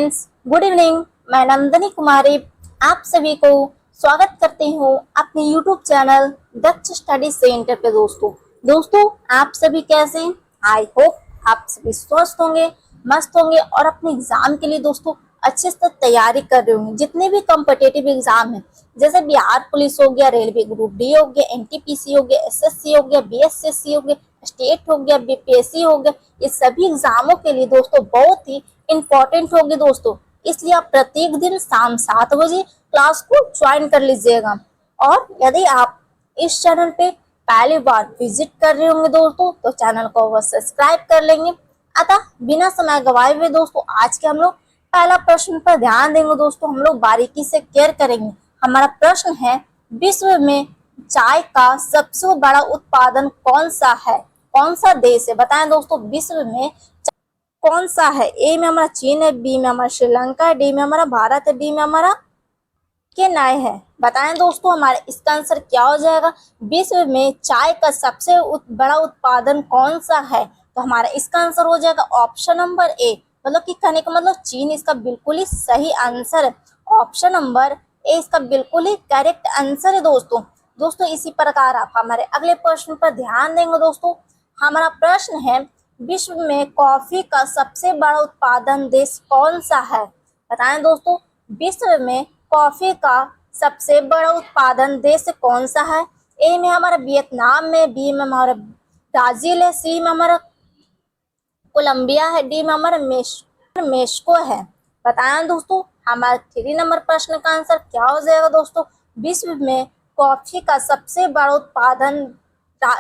Friends, good evening. मैं नंदनी कुमारी आप सभी को स्वागत करती हूँ अपने यूट्यूब चैनल दक्ष स्टडी सेंटर पे। दोस्तों आप सभी कैसे हैं? आई होप आप सभी स्वस्थ होंगे, मस्त होंगे और अपने एग्जाम के लिए दोस्तों अच्छे से तैयारी कर रहे होंगे। जितने भी कॉम्पिटेटिव एग्जाम है, जैसे बिहार पुलिस हो गया, रेलवे ग्रुप डी हो गया, एनटीपीसी हो गया, एसएससी हो गया, बीएसएससी हो गया, स्टेट हो गया, बीपीएससी हो गया, ये सभी एग्जामों के लिए दोस्तों बहुत ही इंपॉर्टेंट होगी दोस्तों। इसलिए आप प्रत्येक दिन शाम 7 बजे क्लास को ज्वाइन कर लीजिएगा। और यदि आप इस चैनल पे पहली बार विजिट कर रहे होंगे दोस्तों, तो चैनल को अवश्य सब्सक्राइब कर लेंगे। अतः बिना समय गवाए हुए दोस्तों आज के हम लोग पहला प्रश्न पर ध्यान देंगे दोस्तों। हम लोग बारीकी से केयर करेंगे। हमारा प्रश्न है, विश्व में चाय का सबसे बड़ा उत्पादन कौन सा है? कौन सा देश है? बताएं दोस्तों, विश्व में कौन सा है? ए में हमारा चीन है, बी में हमारा श्रीलंका है, डी में हमारा भारत है, डी में हमारा केन्या है। बताएं दोस्तों हमारा इसका आंसर क्या हो जाएगा? विश्व में चाय का सबसे बड़ा उत्पादन कौन सा है? तो हमारा इसका आंसर हो जाएगा ऑप्शन नंबर ए, मतलब कि कहने का मतलब चीन इसका बिल्कुल ही सही आंसर है। ऑप्शन नंबर ए इसका बिल्कुल ही करेक्ट आंसर है दोस्तों इसी प्रकार आप हमारे अगले प्रश्न पर ध्यान देंगे दोस्तों। हमारा प्रश्न है, विश्व में कॉफी का सबसे बड़ा उत्पादन देश कौन सा है? बताएं दोस्तों, विश्व में कॉफी का सबसे बड़ा उत्पादन देश कौन सा है? ए में हमारा वियतनाम में, बी में हमारा ब्राजील है, सी में हमारा कोलंबिया है, डी में हमारा मेक्सिको है। बताएं दोस्तों हमारा 3 नंबर प्रश्न का आंसर क्या हो जाएगा दोस्तों? विश्व में कॉफी का सबसे बड़ा उत्पादन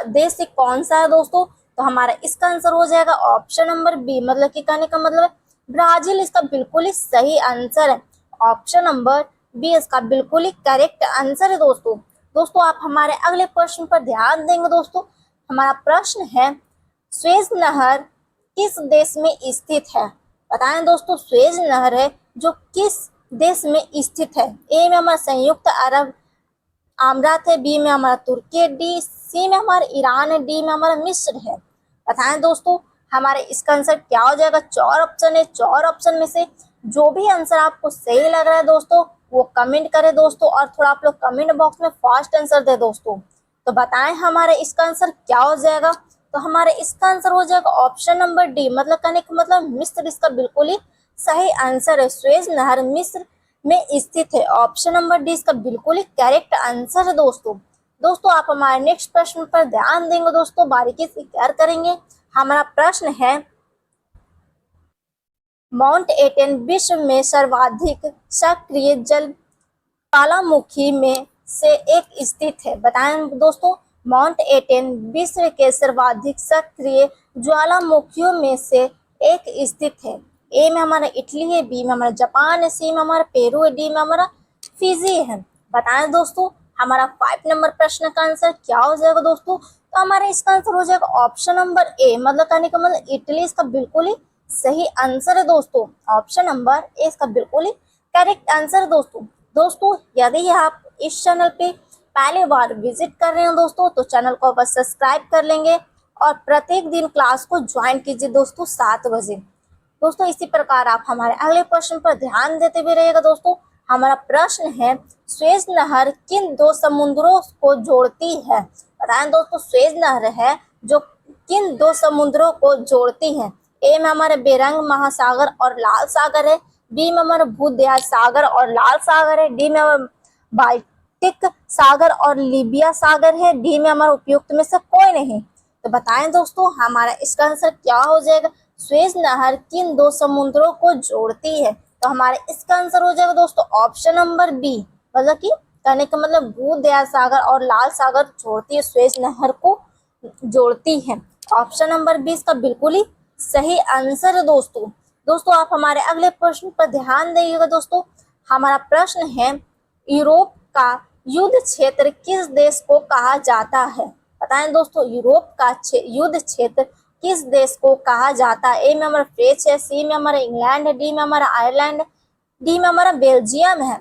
देश कौन सा है दोस्तों? तो हमारा इसका आंसर हो जाएगा ऑप्शन नंबर बी, मतलब कि कहने का मतलब ब्राजील इसका बिल्कुल ही सही आंसर है। ऑप्शन नंबर बी इसका बिल्कुल ही करेक्ट आंसर है दोस्तों आप हमारे अगले प्रश्न पर ध्यान देंगे दोस्तों। हमारा प्रश्न है, सुएज नहर किस देश में स्थित है? बताएं दोस्तों, सुएज नहर है जो किस देश में स्थित है? ए में हमारा संयुक्त अरब अमीरात है, बी में हमारा तुर्की है, डी सी में हमारा ईरान है, डी में हमारा मिस्र है। बताएं दोस्तों हमारे इसका आंसर क्या हो जाएगा? 4 ऑप्शन है, 4 ऑप्शन में से जो भी आंसर आपको सही लग रहा है दोस्तों वो कमेंट करें दोस्तों, और थोड़ा आप लोग कमेंट बॉक्स में फास्ट आंसर दे दोस्तों। तो बताएं हमारे इसका आंसर क्या हो जाएगा? तो हमारे इसका आंसर हो जाएगा ऑप्शन नंबर डी, मतलब कहने का मतलब मिस्र इसका बिल्कुल ही सही आंसर है। सुएज नहर मिस्र में स्थित है। ऑप्शन नंबर डी इसका बिल्कुल ही करेक्ट आंसर है दोस्तों आप हमारे नेक्स्ट प्रश्न पर ध्यान देंगे दोस्तों, बारीकी से केयर करेंगे। हमारा प्रश्न है, माउंट एटन विश्व में सर्वाधिक सक्रिय ज्वालामुखी में से एक स्थित है। बताएं दोस्तों, माउंट एटन विश्व के सर्वाधिक सक्रिय ज्वालामुखियों में से एक स्थित है। ए में हमारा इटली है, बी में हमारा जापान है, सी में हमारा पेरू है, डी में हमारा फिजी है। बताएं दोस्तों हमारा 5 नंबर प्रश्न का आंसर क्या हो जाएगा दोस्तों? तो हमारा इसका आंसर हो जाएगा ऑप्शन नंबर ए, मतलब कहने का मतलब इटली इसका बिल्कुल ही सही आंसर है दोस्तों। ऑप्शन नंबर ए इसका बिल्कुल ही करेक्ट आंसर है दोस्तों यदि आप इस चैनल पे पहली बार विजिट कर रहे हैं दोस्तों, तो चैनल को बस सब्सक्राइब कर लेंगे और प्रत्येक दिन क्लास को ज्वाइन कीजिए दोस्तों 7 बजे। दोस्तों इसी प्रकार आप हमारे अगले प्रश्न पर ध्यान देते हुए रहिएगा दोस्तों। हमारा प्रश्न है, सुएज नहर किन 2 समुद्रों को जोड़ती है? बताएं दोस्तों, सुएज नहर है जो किन 2 समुद्रों को जोड़ती है? ए में हमारे बेरंग महासागर और लाल सागर है, बी में हमारा भूमध्य सागर और लाल सागर है, डी में हमारा बाल्टिक सागर और लीबिया सागर है, डी में हमारा उपयुक्त में से कोई नहीं। तो बताएं दोस्तों हमारा इसका आंसर क्या हो जाएगा? सुएज नहर किन 2 समुद्रों को जोड़ती है? तो हमारे इसका आंसर हो जाएगा दोस्तों ऑप्शन नंबर बी, मतलब कि कहने का मतलब भूमध्य सागर और लाल सागर जोड़ती है, सुएज नहर को जोड़ती है। ऑप्शन नंबर बी इसका बिल्कुल ही सही आंसर है दोस्तों आप हमारे अगले प्रश्न पर ध्यान दीजिएगा दोस्तों। हमारा प्रश्न है, यूरोप का युद्ध क्षेत्र किस देश को कहा जाता है? बताएं दोस्तों, यूरोप का युद्ध क्षेत्र किस देश को कहा जाता है? ए में हमारा फ्रांस है, सी में हमारा इंग्लैंड है, डी में हमारा आयरलैंड, डी में हमारा बेल्जियम है।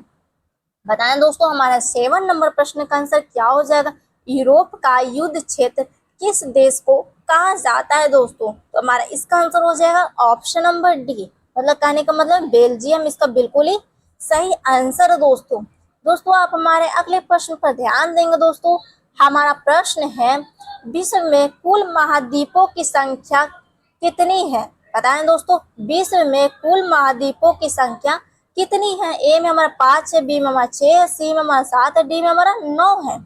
बताएं दोस्तों हमारा 7 नंबर प्रश्न का आंसर क्या हो जाएगा? यूरोप का युद्ध क्षेत्र किस देश को कहा जाता है दोस्तों? तो हमारा इसका आंसर हो जाएगा ऑप्शन नंबर डी, मतलब कहने का मतलब बेल्जियम इसका बिल्कुल ही सही आंसर है दोस्तों। दोस्तों आप हमारे अगले प्रश्न पर ध्यान देंगे दोस्तों। हमारा प्रश्न है, विश्व में कुल महाद्वीपों की संख्या कितनी है? बताएं दोस्तों, विश्व में कुल महाद्वीपों की संख्या कितनी है? ए में हमारा 5 है, बी में हमारा 6 है, सी में हमारा 7 है, डी में हमारा 9 है।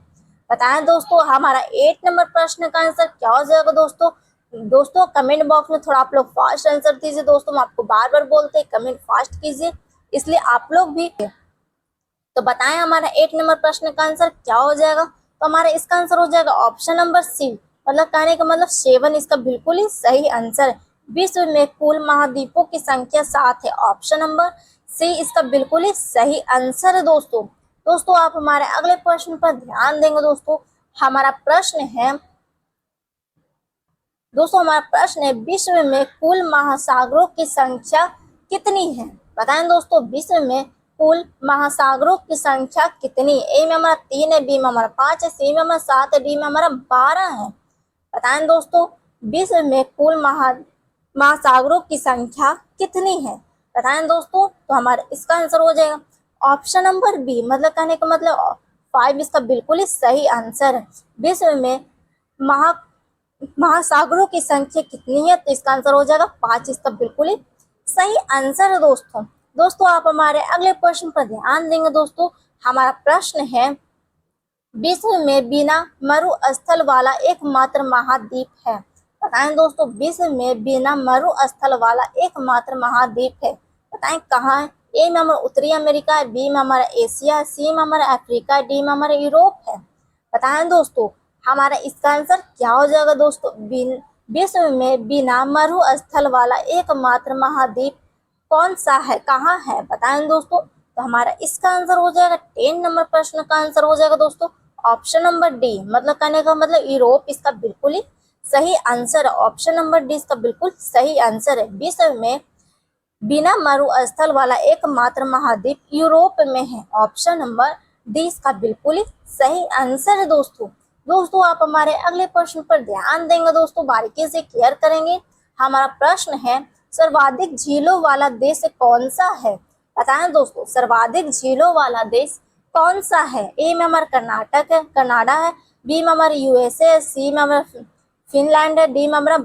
बताएं दोस्तों हमारा 8 नंबर प्रश्न का आंसर क्या हो जाएगा दोस्तों? दोस्तों कमेंट बॉक्स में थोड़ा आप लोग फास्ट आंसर दीजिए दोस्तों। हम आपको बार बार बोलते हैं कमेंट फास्ट कीजिए, इसलिए आप लोग भी। तो बताएं हमारा 8 नंबर प्रश्न का आंसर क्या हो जाएगा? तो हमारा इसका आंसर हो जाएगा ऑप्शन नंबर सी, मतलब कहने का मतलब 7 इसका बिल्कुल ही सही आंसर है। विश्व में कुल महाद्वीपों की संख्या 7 है, ऑप्शन नंबर सी इसका बिल्कुल ही सही आंसर है दोस्तों। दोस्तों आप हमारे अगले प्रश्न पर ध्यान देंगे दोस्तों। हमारा प्रश्न है दोस्तों, हमारा प्रश्न है, विश्व में कुल महासागरों की संख्या कितनी है? बताएं दोस्तों, विश्व में कुल महासागरों की संख्या कितनी है? ए में हमारा 3 है, बी में हमारा 5 है, सी में हमारा 7 है, डी में हमारा 12 है। बताएं दोस्तों, विश्व में कुल महासागरों की संख्या कितनी है? बताएं दोस्तों, तो हमारा इसका आंसर हो जाएगा ऑप्शन नंबर बी, मतलब कहने का मतलब 5 इसका बिल्कुल ही सही आंसर है। विश्व में महासागरों की संख्या कितनी है? तो इसका आंसर हो जाएगा 5, इसका बिल्कुल ही सही आंसर है दोस्तों। दोस्तों आप हमारे अगले प्रश्न पर ध्यान देंगे दोस्तों। हमारा प्रश्न है, विश्व में बिना मरुस्थल वाला एकमात्र महाद्वीप है? बताएं दोस्तों, विश्व में बिना मरुस्थल वाला एकमात्र महाद्वीप है, बताएं कहाँ है? ए में हमारा उत्तरी अमेरिका है, बी में हमारा एशिया है, सी में हमारा अफ्रीका, डी में हमारा यूरोप है। बताएं दोस्तों हमारा इसका आंसर क्या हो जाएगा दोस्तों? विश्व में बिना मरुस्थल वाला एकमात्र महाद्वीप कौन सा है, कहाँ है? बताएं दोस्तों, तो हमारा इसका आंसर हो जाएगा 10 नंबर प्रश्न का आंसर हो जाएगा दोस्तों ऑप्शन नंबर डी, मतलब कहने का मतलब यूरोप इसका बिल्कुल ही सही आंसर है। ऑप्शन नंबर डी इसका बिल्कुल सही आंसर है। विश्व में बिना मरुस्थल वाला एकमात्र महाद्वीप यूरोप में है, ऑप्शन नंबर डी इसका बिल्कुल ही सही आंसर है दोस्तों। दोस्तों आप हमारे अगले प्रश्न पर ध्यान देंगे दोस्तों, बारीकी से क्लियर करेंगे। हमारा प्रश्न है, सर्वाधिक झीलों वाला देश कौन सा है? बताएं दोस्तों, सर्वाधिक झीलों वाला देश कौन सा है? ए में हमारा कर्नाटक है, कनाडा है, बी में हमारा यूएसए है, सी में हमारा फिनलैंड है, डी में हमारा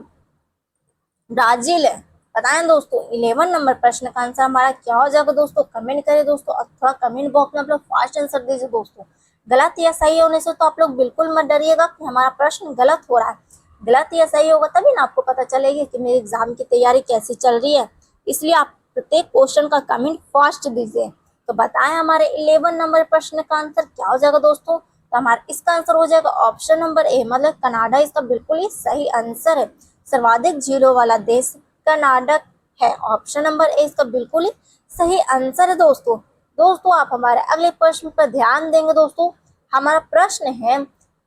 ब्राजील है। बताएं दोस्तों 11 नंबर प्रश्न का आंसर हमारा क्या हो जाएगा दोस्तों? कमेंट करें दोस्तों, और थोड़ा कमेंट बॉक्स में आप लोग फास्ट आंसर दीजिए दोस्तों। गलत या सही होने से तो आप लोग बिल्कुल मत डरिएगा कि हमारा प्रश्न गलत हो रहा है। गलत या सही होगा तभी ना आपको पता चलेगी कि मेरे एग्जाम की तैयारी कैसी चल रही है, इसलिए आप प्रत्येक क्वेश्चन का कमेंट फास्ट दीजिए। तो बताएं हमारे 11 नंबर प्रश्न का आंसर क्या हो जाएगा दोस्तों? तो हमारा इसका आंसर हो जाएगा ऑप्शन नंबर ए, मतलब कनाडा इसका बिल्कुल ही सही आंसर है। सर्वाधिक झीलों वाला देश कर्नाटक है, ऑप्शन नंबर ए इसका बिल्कुल ही सही आंसर है दोस्तों। दोस्तों आप हमारे अगले प्रश्न पर ध्यान देंगे दोस्तों। हमारा प्रश्न है,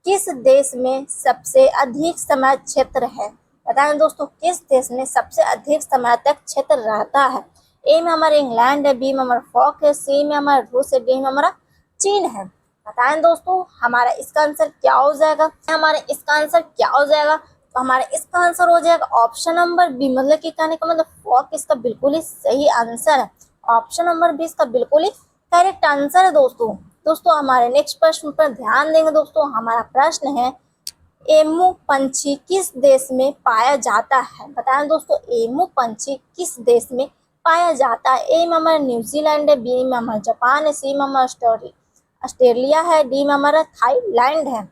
किस देश में सबसे अधिक समय क्षेत्र है? बताएं दोस्तों, किस देश में सबसे अधिक समय तक क्षेत्र रहता है? ए में हमारा इंग्लैंड है, बी में हमारा फ्रांस है, सी में हमारा रूस है, डी में हमारा चीन है। बताएं दोस्तों हमारा इसका आंसर क्या हो जाएगा? हमारा इसका आंसर क्या हो जाएगा? तो हमारा इसका आंसर हो जाएगा ऑप्शन नंबर बी, मतलब कि कहने का मतलब फ्रांस इसका बिल्कुल ही सही आंसर है। ऑप्शन नंबर बी इसका बिल्कुल ही करेक्ट आंसर है दोस्तों। दोस्तों हमारे नेक्स्ट प्रश्न पर ध्यान देंगे दोस्तों। हमारा प्रश्न है, एमू पंछी किस देश में पाया जाता है? बताएं दोस्तों, एमू पंछी किस देश में पाया जाता है? ए में हमारा न्यूजीलैंड है, बी में हमारा जापान है, सी में हमारा ऑस्ट्रेलिया है, डी में हमारा थाईलैंड है।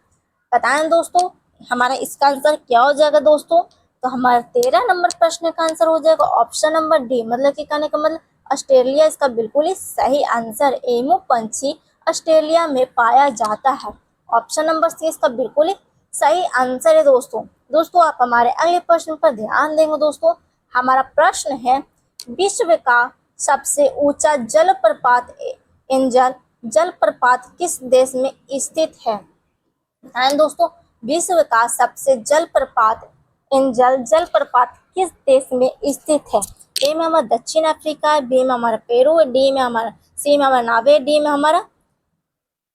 बताएं दोस्तों हमारा इसका आंसर क्या हो जाएगा दोस्तों? तो हमारा 13 नंबर प्रश्न का आंसर हो जाएगा ऑप्शन नंबर डी, मतलब कि कहने का मतलब ऑस्ट्रेलिया इसका बिल्कुल ही सही आंसर। एमू पंछी ऑस्ट्रेलिया में पाया जाता है, ऑप्शन नंबर सी इसका बिल्कुल ही सही आंसर है दोस्तों। दोस्तों आप हमारे अगले प्रश्न पर ध्यान देंगे दोस्तों। हमारा प्रश्न है, विश्व का सबसे ऊंचा जलप्रपात एंजल जलप्रपात किस देश में स्थित है? बताएं दोस्तों, विश्व का सबसे जलप्रपात एंजल जलप्रपात किस देश में स्थित है? ए में हमारा दक्षिण अफ्रीका है, बी में हमारा पेरू है, डी में हमारा सी में हमारा नार्वे, डी में हमारा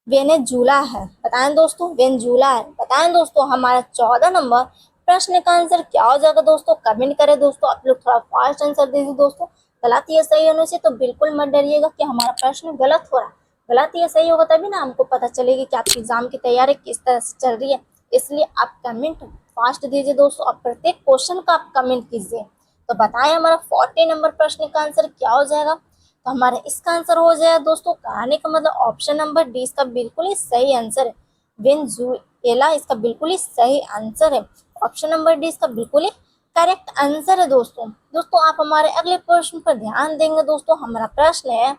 वेनेजुला है। बताएं दोस्तों वेनेजुला है। बताएं दोस्तों हमारा 14 नंबर प्रश्न का आंसर क्या हो जाएगा दोस्तों? कमेंट करें दोस्तों, आप लोग थोड़ा फास्ट आंसर दीजिए दोस्तों। गलत या सही होने से तो बिल्कुल मत डरिएगा कि हमारा प्रश्न गलत हो रहा है। गलत या सही होगा तभी ना हमको पता चलेगी कि आपकी एग्जाम की तैयारी किस तरह से चल रही है। इसलिए आप कमेंट फास्ट दीजिए दोस्तों, और प्रत्येक क्वेश्चन का आप कमेंट कीजिए। तो बताएं हमारा 40 नंबर प्रश्न का आंसर क्या हो जाएगा। तो हमारा इसका आंसर हो जाएगा दोस्तों, कहने का मतलब ऑप्शन नंबर डी इसका बिल्कुल ही सही आंसर है। वेनेजुएला इसका बिल्कुल ही सही आंसर है। ऑप्शन नंबर डी इसका बिल्कुल ही करेक्ट आंसर है दोस्तों। दोस्तों आप हमारे अगले प्रश्न पर ध्यान देंगे दोस्तों। हमारा प्रश्न है,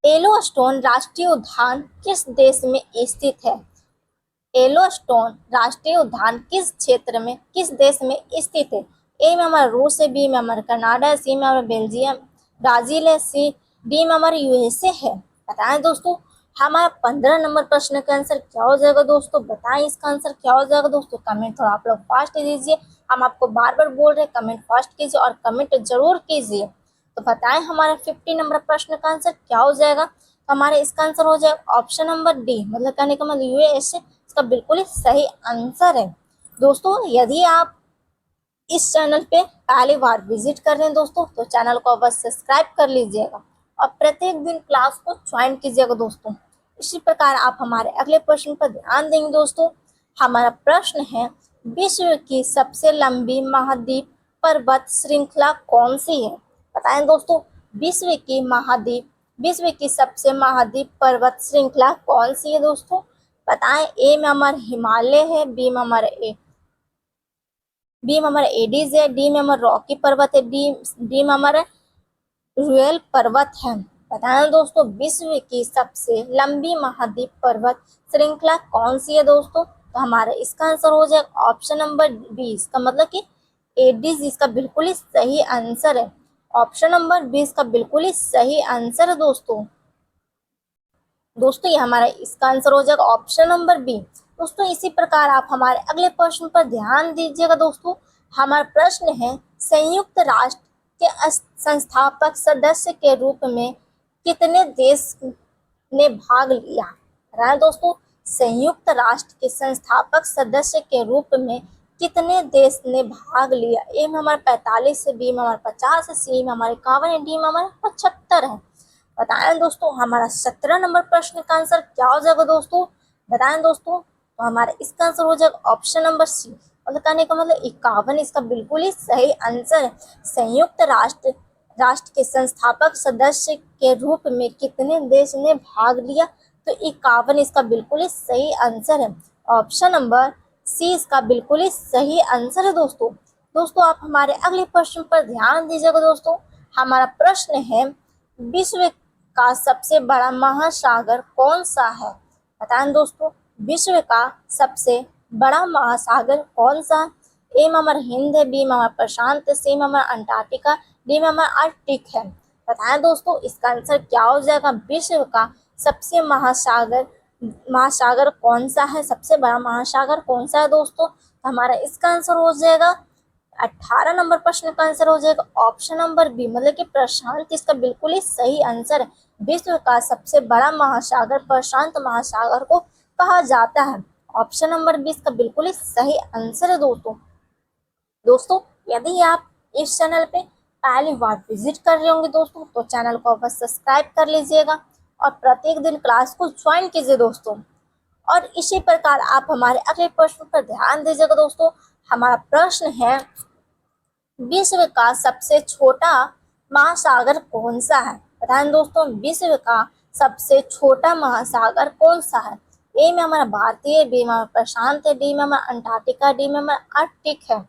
येलोस्टोन राष्ट्रीय उद्यान किस देश में स्थित है। येलोस्टोन राष्ट्रीय उद्यान किस क्षेत्र में, किस देश में स्थित है। ए में हमारा रूस है, बी में हमारा कनाडा है, सी में हमारा बेल्जियम ब्राजील है, सी डी में हमारा यूएसए है। बताएं दोस्तों हमारा 15 नंबर प्रश्न का आंसर क्या हो जाएगा दोस्तों। बताएं इसका आंसर क्या हो जाएगा दोस्तों। कमेंट थोड़ा आप लोग फास्ट दीजिए, हम आपको बार बार बोल रहे हैं कमेंट फास्ट कीजिए और कमेंट जरूर कीजिए। तो बताएं हमारा 50 नंबर प्रश्न का आंसर क्या हो जाएगा। तो हमारे इसका आंसर हो जाएगा ऑप्शन नंबर डी, मतलब कहने का मतलब यूएसए इसका बिल्कुल ही सही आंसर है। दोस्तों यदि आप इस चैनल पे पहली बार विजिट कर रहे हैं दोस्तों, तो चैनल को अवश्य सब्सक्राइब कर लीजिएगा और प्रत्येक दिन क्लास को ज्वाइन कीजिएगा दोस्तों। इसी प्रकार आप हमारे अगले प्रश्न पर ध्यान देंगे दोस्तों। हमारा प्रश्न है, विश्व की सबसे लंबी महाद्वीप पर्वत श्रृंखला कौन सी है। बताएं दोस्तों विश्व की सबसे महाद्वीप पर्वत श्रृंखला कौन सी है दोस्तों। बताएं ए में हमारा हिमालय है, बी में हमारा एडीज है, डी में हमारा रॉकी पर्वत है, डी में हमारा रॉयल पर्वत है। बताएं दोस्तों विश्व की सबसे लंबी महाद्वीप पर्वत श्रृंखला कौन सी है दोस्तों। तो हमारा इसका आंसर हो जाएगा ऑप्शन नंबर बी, इसका मतलब कि एडीज इसका बिल्कुल ही सही आंसर है। ऑप्शन नंबर बी इसका बिल्कुल ही सही आंसर है दोस्तों। दोस्तों ये हमारा इसका आंसर हो जाएगा ऑप्शन नंबर बी। दोस्तों इसी प्रकार आप हमारे अगले प्रश्न पर ध्यान दीजिएगा दोस्तों। हमारा प्रश्न है, संयुक्त राष्ट्र के संस्थापक सदस्य के रूप में कितने देश ने भाग लिया है दोस्तों। संयुक्त राष्ट्र के संस्थापक सदस्य के रूप में कितने देश ने भाग लिया। ए में हमारा 45 है, बी में हमारा 50 है, सी में हमारे 51 है, डी में हमारा 75 है। बताएं दोस्तों हमारा 17 नंबर प्रश्न का आंसर क्या हो जाएगा दोस्तों। बताएं दोस्तों तो हमारा इसका आंसर हो जाएगा ऑप्शन नंबर सी, मतलब कहने का मतलब 51 इसका बिल्कुल ही सही आंसर है। संयुक्त राष्ट्र के संस्थापक सदस्य के रूप में कितने देश ने भाग लिया, तो 51 इसका बिल्कुल ही सही आंसर है। ऑप्शन नंबर सी इसका बिल्कुल ही सही आंसर है दोस्तों। दोस्तों आप हमारे अगले प्रश्न पर ध्यान दीजिएगा दोस्तों। हमारा प्रश्न है, विश्व का सबसे बड़ा महासागर कौन सा है। बताएं दोस्तों विश्व का सबसे बड़ा महासागर कौन सा। ए में हमारा हिंद है, बी में हमारा प्रशांत, सी में हमारा अंटार्कटिका, डी में हमारा आर्कटिक है। बताएं दोस्तों इसका आंसर क्या हो जाएगा। विश्व का सबसे महासागर कौन सा है, सबसे बड़ा महासागर कौन सा है दोस्तों। तो हमारा इसका आंसर हो जाएगा 18 नंबर प्रश्न का आंसर हो जाएगा ऑप्शन नंबर बी, मतलब कि प्रशांत इसका बिल्कुल ही सही आंसर है। विश्व का सबसे बड़ा महासागर प्रशांत महासागर को कहा जाता है। ऑप्शन नंबर बी इसका बिल्कुल ही सही आंसर है दोस्तों यदि आप इस चैनल पे पहली बार विजिट कर रहे होंगे दोस्तों, तो चैनल को अवश्य सब्सक्राइब कर लीजिएगा और प्रत्येक दिन क्लास को ज्वाइन कीजिए दोस्तों। और इसी प्रकार आप हमारे अगले प्रश्न पर ध्यान दीजिएगा दोस्तों। हमारा प्रश्न है, विश्व का सबसे छोटा महासागर कौन सा है। बताएं दोस्तों विश्व का सबसे छोटा महासागर कौन सा है। ए में हमारा भारतीय, बी में हमारा प्रशांत है, डी में हमारा अंटार्कटिका, डी में हमारा आर्कटिक है।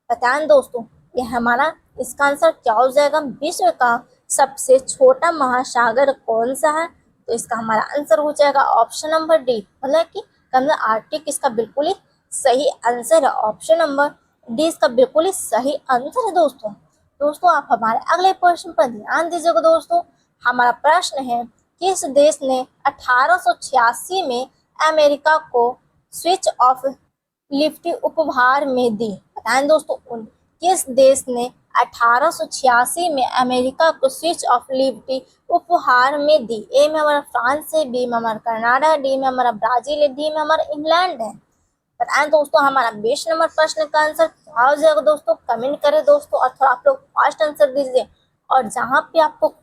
बताएं दोस्तों ये हमारा इसका आंसर क्या हो जाएगा। विश्व का सबसे छोटा महासागर कौन सा है, तो इसका हमारा आंसर हो जाएगा ऑप्शन नंबर डी, मतलब कि आर्कटिक इसका बिल्कुल ही सही आंसर है। ऑप्शन नंबर डी इसका बिल्कुल ही सही आंसर है दोस्तों आप हमारे अगले प्रश्न पर ध्यान दीजिएगा दोस्तों। हमारा प्रश्न है, किस देश ने 1886 में अमेरिका को स्विच ऑफ लिबर्टी उपहार में दी। बताएं दोस्तों किस देश ने 1886 में अमेरिका को स्विच ऑफ लिबर्टी उपहार में दी। ए में हमारा फ्रांस है, बी में हमारा कनाडा, डी में हमारा ब्राजील है, डी में हमारा इंग्लैंड है। बताएं दोस्तों हमारा 20 नंबर प्रश्न का आंसर क्या हो जाएगा दोस्तों, कमेंट करें दोस्तों और थोड़ा आप लोग फास्ट आंसर दीजिए। और जहां पे आपको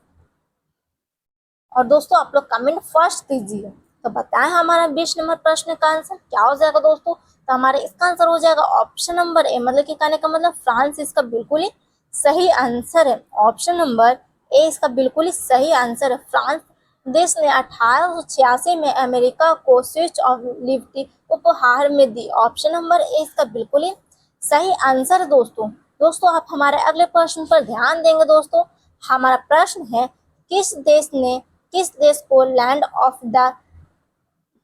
और दोस्तों आप लोग कमेंट फर्स्ट दीजिए। तो बताएं हमारा 20 नंबर प्रश्न का आंसर क्या हो जाएगा दोस्तों। तो हमारे इसका आंसर हो जाएगा ऑप्शन नंबर ए, मतलब कि कहने का मतलब फ्रांस इसका बिल्कुल ही सही आंसर है। ऑप्शन नंबर ए इसका बिल्कुल ही सही आंसर है। फ्रांस देश ने 1886 में अमेरिका को स्विच ऑफ लिबर्टी उपहार में दी। ऑप्शन नंबर ए इसका बिल्कुल ही सही आंसर है दोस्तों। दोस्तों आप हमारे अगले प्रश्न पर ध्यान देंगे दोस्तों। हमारा प्रश्न है किस देश को लैंड ऑफ द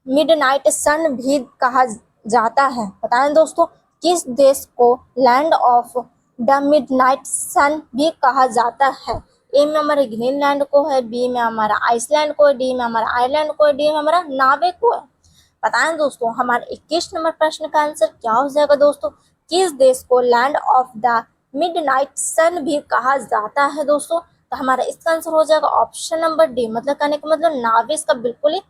मिडनाइट सन भी कहा जाता है। बताएं दोस्तों किस देश को लैंड ऑफ द मिडनाइट सन भी कहा जाता है। ए में हमारे ग्रीनलैंड को है, बी में हमारा आइसलैंड को है, डी में हमारा आयरलैंड को है, डी में हमारा नार्वे को है। बताएं दोस्तों हमारे 21 नंबर प्रश्न का आंसर क्या हो जाएगा दोस्तों। किस देश को लैंड ऑफ द मिडनाइट सन भी कहा जाता है दोस्तों। तो हमारा इसका आंसर हो जाएगा ऑप्शन नंबर डी, मतलब कहने का मतलब नार्वे इसका बिल्कुल ही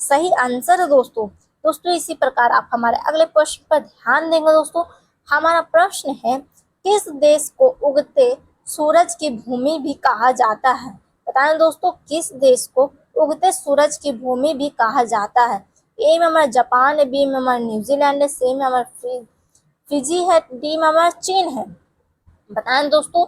सही आंसर है दोस्तों। दोस्तों इसी प्रकार आप हमारे अगले प्रश्न पर ध्यान देंगे दोस्तों। हमारा प्रश्न है किस देश को उगते सूरज की भूमि भी कहा जाता है। बताएं दोस्तों किस देश को उगते सूरज की भूमि भी कहा जाता है। ए में हमारा जापान है, बी में हमारा न्यूजीलैंड है, सी में हमारा फिजी है, डी में हमारा चीन है। बताएं दोस्तों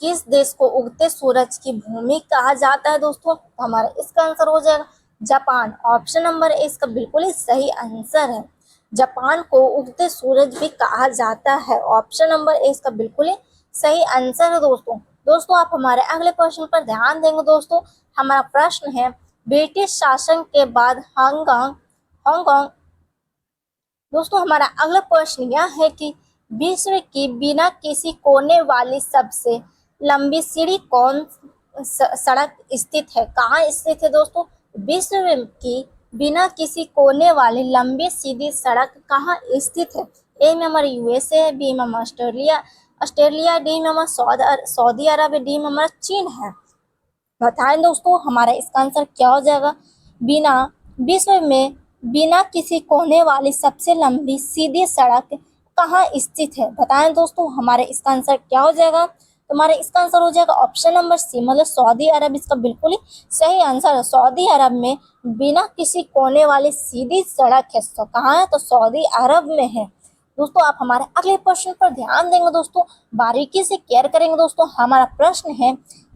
किस देश को उगते सूरज की भूमि कहा जाता है दोस्तों। तो हमारा इसका आंसर हो जाएगा जापान। ऑप्शन नंबर ए इसका बिल्कुल ही सही आंसर है। जापान को उगते सूरज भी कहा जाता है। ऑप्शन नंबर ए इसका बिल्कुल ही सही आंसर है दोस्तों। दोस्तों आप हमारे अगले प्रश्न पर ध्यान देंगे दोस्तों। हमारा प्रश्न है ब्रिटिश शासन के बाद हांगकांग हांगकांग दोस्तों हमारा अगला प्रश्न यह है कि विश्व की बिना किसी कोने वाली सबसे लंबी सीढ़ी कौन सड़क स्थित है, कहाँ स्थित है दोस्तों। विश्व की बिना किसी कोने वाली लंबी सीधी सड़क कहाँ स्थित है। ए में हमारा यूएसए है, बी में हमारा ऑस्ट्रेलिया, डी में हमारा सऊदी अरब है, डी में हमारा चीन है। बताएं दोस्तों हमारा इसका आंसर क्या हो जाएगा। विश्व में बिना किसी कोने वाली सबसे लंबी सीधी सड़क कहाँ स्थित है। बताएं दोस्तों हमारे इसका आंसर क्या हो जाएगा। तो हमारे इसका आंसर हो जाएगा ऑप्शन नंबर सी, मतलब सऊदी अरब इसका बिल्कुल ही सही आंसर है। सऊदी अरब में बिना किसी कोने वाली सीधी सड़क है। तो कहाँ है, तो सऊदी अरब में है। दोस्तों आप हमारे अगले प्रश्न पर ध्यान देंगे दोस्तों, बारीकी से केयर करेंगे दोस्तों। हमारा प्रश्न है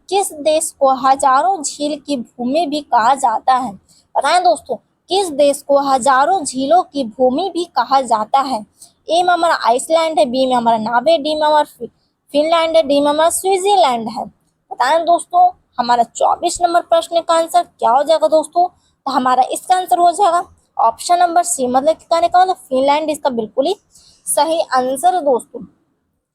किस देश को हजारों झील की भूमि भी कहा जाता है। बताएं दोस्तों किस देश को हजारों झीलों की भूमि भी कहा जाता है। ए में हमारा आइसलैंड है, बी में हमारा नार्वे, डी में हमारा फिनलैंड है, डी में हमारा स्विट्जरलैंड है। बताएं दोस्तों हमारा 24 नंबर प्रश्न का आंसर क्या हो जाएगा दोस्तों। तो हमारा इसका आंसर हो जाएगा ऑप्शन नंबर सी, मतलब कहने का मतलब फिनलैंड इसका बिल्कुल ही सही आंसर है दोस्तों।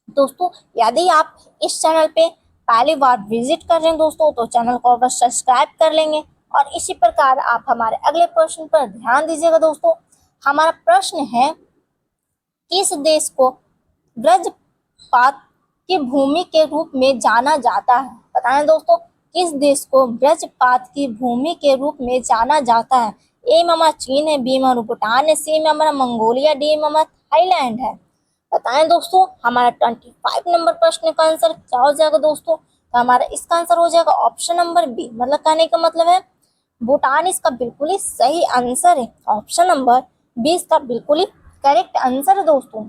दोस्तों यदि आप इस चैनल पे पहली बार विजिट कर रहे हैं दोस्तों तो चैनल को अवश्य सब्सक्राइब कर लेंगे। और इसी प्रकार आप हमारे अगले प्रश्न पर ध्यान दीजिएगा दोस्तों। हमारा प्रश्न है किस देश को ब्रजपात की भूमि के रूप में जाना जाता है। बताएं दोस्तों किस देश को ब्रजपात की भूमि के रूप में जाना जाता है। ए में हमारा चीन है, बी में हमारा भूटान है, सी में हमारा मंगोलिया, डी में हमारा थाईलैंड है। बताएं दोस्तों हमारा 25 नंबर प्रश्न का आंसर क्या हो जाएगा दोस्तों। तो हमारा इसका आंसर हो जाएगा ऑप्शन नंबर बी, मतलब कहने का मतलब है भूटान इसका बिल्कुल ही सही आंसर है। ऑप्शन नंबर बी इसका बिल्कुल ही करेक्ट आंसर है दोस्तों।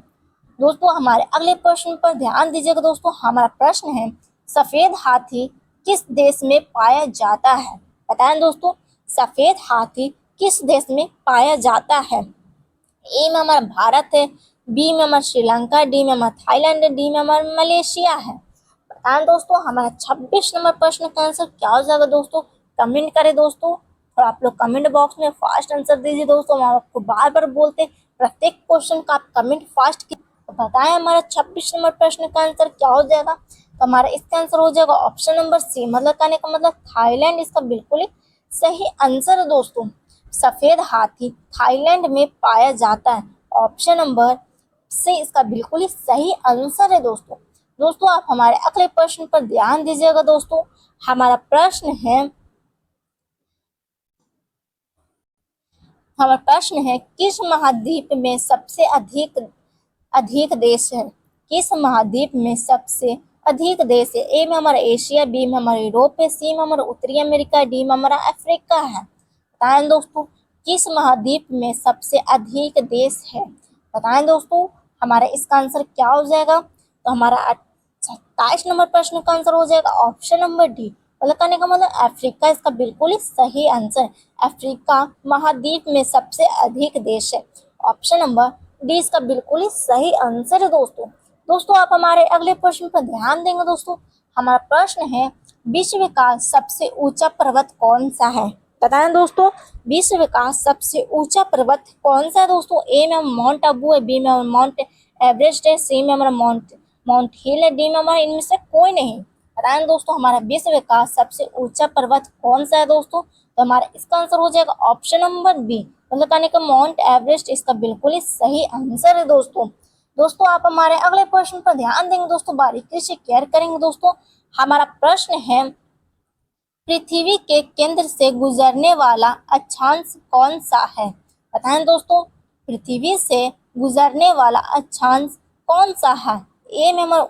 दोस्तों हमारे अगले प्रश्न पर ध्यान दीजिएगा दोस्तों। हमारा प्रश्न है सफेद हाथी किस देश में पाया जाता है। बताएं दोस्तों सफेद हाथी किस देश में पाया जाता है। ए में हमारा भारत है, बी में हमारा श्रीलंका, डी में हमारा थाईलैंड है, डी में हमारा मलेशिया है। बताएं दोस्तों हमारा 26 नंबर प्रश्न का आंसर क्या हो जाएगा दोस्तों। कमेंट करें दोस्तों और आप लोग कमेंट बॉक्स में फास्ट आंसर दीजिए दोस्तों। हम आपको बार बार बोलते हैं प्रत्येक क्वेश्चन का आप कमेंट फास्ट कीजिए। तो बताएं हमारा 26 नंबर प्रश्न का आंसर क्या हो जाएगा। तो हमारा इसका आंसर हो जाएगा ऑप्शन नंबर सी, मतलब कहने का मतलब थाईलैंड इसका बिल्कुल ही सही आंसर है दोस्तों। सफेद हाथी थाईलैंड में पाया जाता है। ऑप्शन नंबर सी इसका बिल्कुल ही सही आंसर है दोस्तों। दोस्तों आप हमारे अगले प्रश्न पर ध्यान दीजिएगा दोस्तों। हमारा प्रश्न है हमारा प्रश्न है, किस महाद्वीप में सबसे अधिक अधिक देश है? किस महाद्वीप में सबसे अधिक देश है? ए में हमारा एशिया, बी में हमारा यूरोप है, सी में हमारा उत्तरी अमेरिका, डी में हमारा अफ्रीका है। बताएं दोस्तों, किस महाद्वीप में सबसे अधिक देश है? बताएं दोस्तों, हमारा इसका आंसर क्या हो जाएगा? तो हमारा 27 नंबर प्रश्न का आंसर हो जाएगा ऑप्शन नंबर डी। मतलब कहने का मतलब अफ्रीका इसका बिल्कुल ही सही आंसर है। अफ्रीका महाद्वीप में सबसे अधिक देश है। ऑप्शन नंबर डी इसका बिल्कुल ही सही आंसर है दोस्तों आप हमारे अगले प्रश्न पर ध्यान देंगे दोस्तों। हमारा प्रश्न है, विश्व का सबसे ऊंचा पर्वत कौन सा है? बताएं दोस्तों, विश्व का सबसे ऊंचा पर्वत कौन सा है दोस्तों? ए में माउंट आबू है, बी में माउंट एवरेस्ट है, सी में हमारा माउंट हिल है, डी में हमारा इनमें से कोई नहीं। बताएं दोस्तों, हमारा विश्व का सबसे ऊंचा पर्वत कौन सा है दोस्तों? तो हमारा इसका आंसर हो जाएगा ऑप्शन नंबर बी, मतलब कहने का माउंट एवरेस्ट इसका बिल्कुल ही सही आंसर है दोस्तों आप हमारे अगले प्रश्न पर ध्यान देंगे दोस्तों, बारीकी से केयर करेंगे दोस्तों। हमारा प्रश्न है, पृथ्वी के केंद्र से गुजरने वाला अक्षांश कौन सा है? बताएं दोस्तों, पृथ्वी से गुजरने वाला अक्षांश कौन सा है? ए में हमारा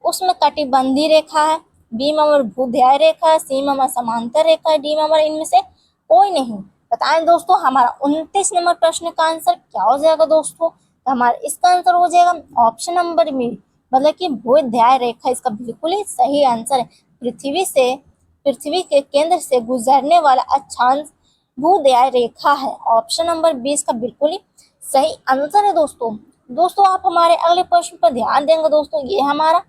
उसमें कटिबंधीय रेखा है, बी में हमारा भूमध्य रेखा है, सी में हमारा समांतर रेखा है, डी में हमारा इनमें से कोई नहीं। बताएं दोस्तों, हमारा 29 नंबर प्रश्न का आंसर क्या हो जाएगा दोस्तों? तो हमारा इसका आंसर हो जाएगा ऑप्शन नंबर बी, मतलब कि भूमध्य रेखा इसका बिल्कुल ही सही आंसर है। पृथ्वी के केंद्र से गुजरने वाला अक्षांश भूमध्य रेखा है। ऑप्शन नंबर 20 का बिल्कुल ही सही आंसर है दोस्तों आप हमारे अगले प्रश्न पर ध्यान देंगे दोस्तों। ये हमारा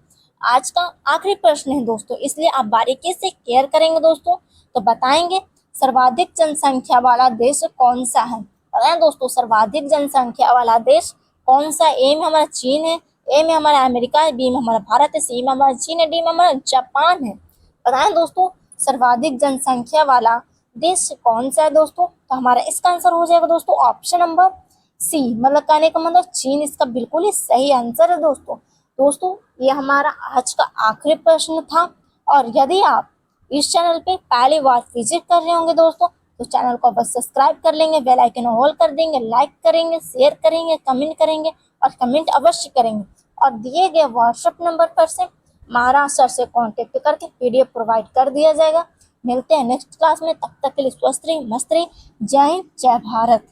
आज का आखिरी प्रश्न है दोस्तों, इसलिए आप बारीकी से केयर करेंगे दोस्तों। तो बताएंगे, सर्वाधिक जनसंख्या वाला देश कौन सा है? बताएं दोस्तों, सर्वाधिक जनसंख्या वाला देश कौन सा? ए में हमारा चीन है, ए में हमारा अमेरिका है, बी में हमारा भारत है, सी में हमारा चीन है, डी में हमारा जापान है। बताएं दोस्तों, सर्वाधिक जनसंख्या वाला देश कौन सा है दोस्तों? तो हमारा इसका आंसर हो जाएगा दोस्तों ऑप्शन नंबर सी, मतलब कहने का मतलब चीन इसका बिल्कुल ही सही आंसर है दोस्तों ये हमारा आज का आखिरी प्रश्न था। और यदि आप इस चैनल पे पहली बार विजिट कर रहे होंगे दोस्तों, तो चैनल को बस सब्सक्राइब कर लेंगे, बेल आइकन ऑल कर देंगे, लाइक करेंगे, शेयर करेंगे, कमेंट करेंगे और कमेंट अवश्य करेंगे। और दिए गए व्हाट्सएप नंबर पर से महाराज सर से कांटेक्ट करके पीडीएफ प्रोवाइड कर दिया जाएगा। मिलते हैं नेक्स्ट क्लास में, तब तक के लिए स्वस्थ रहिए, मस्त रहिए। जय हिंद, जय भारत।